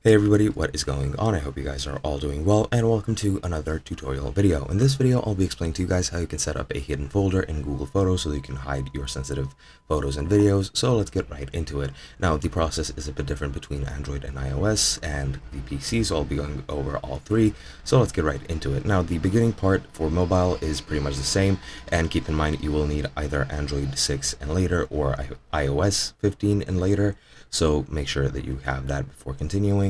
Hey everybody, what is going on? I hope you guys are all doing well, and welcome to another tutorial video. In this video, I'll be explaining to you guys how you can set up a hidden folder in Google Photos so that you can hide your sensitive photos and videos. So let's get right into it. Now, the process is a bit different between Android and iOS and the PC, so I'll be going over all three. So let's get right into it. Now, the beginning part for mobile is pretty much the same, and keep in mind you will need either Android 6 and later or iOS 15 and later. So make sure that you have that before continuing.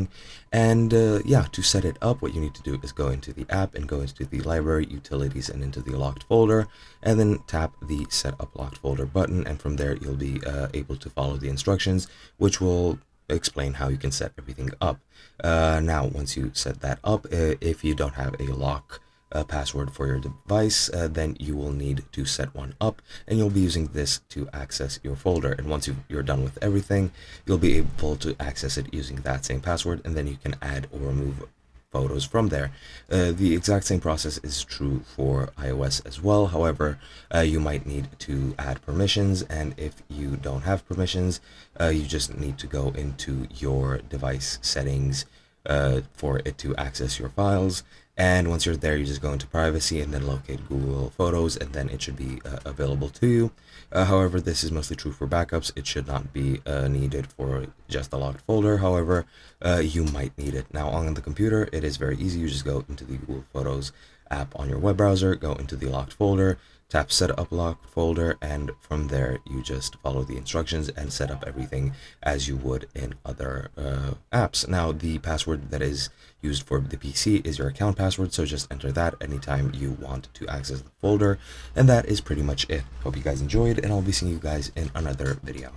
And yeah, to set it up, what you need to do is go into the app and go into the library, utilities, and into the locked folder, and then tap the set up locked folder button. And from there, you'll be able to follow the instructions, which will explain how you can set everything up. Now, once you set that up, if you don't have a lock password for your device, then you will need to set one up, and you'll be using this to access your folder. And once you're done with everything, you'll be able to access it using that same password, and then you can add or remove photos from there. The exact same process is true for iOS as well. However, you might need to add permissions, and if you don't have permissions, you just need to go into your device settings for it to access your files. And once you're there, you just go into privacy and then locate Google Photos, and then it should be available to you. However, this is mostly true for backups. It should not be needed for just the locked folder. However, you might need it. Now, on the computer, it is very easy. You just go into the Google Photos app on your web browser, go into the locked folder, tap set up locked folder, and from there you just follow the instructions and set up everything as you would in other apps. Now, the password that is used for the PC is your account password, so just enter that anytime you want to access the folder, and that is pretty much it. Hope you guys enjoyed, and I'll be seeing you guys in another video.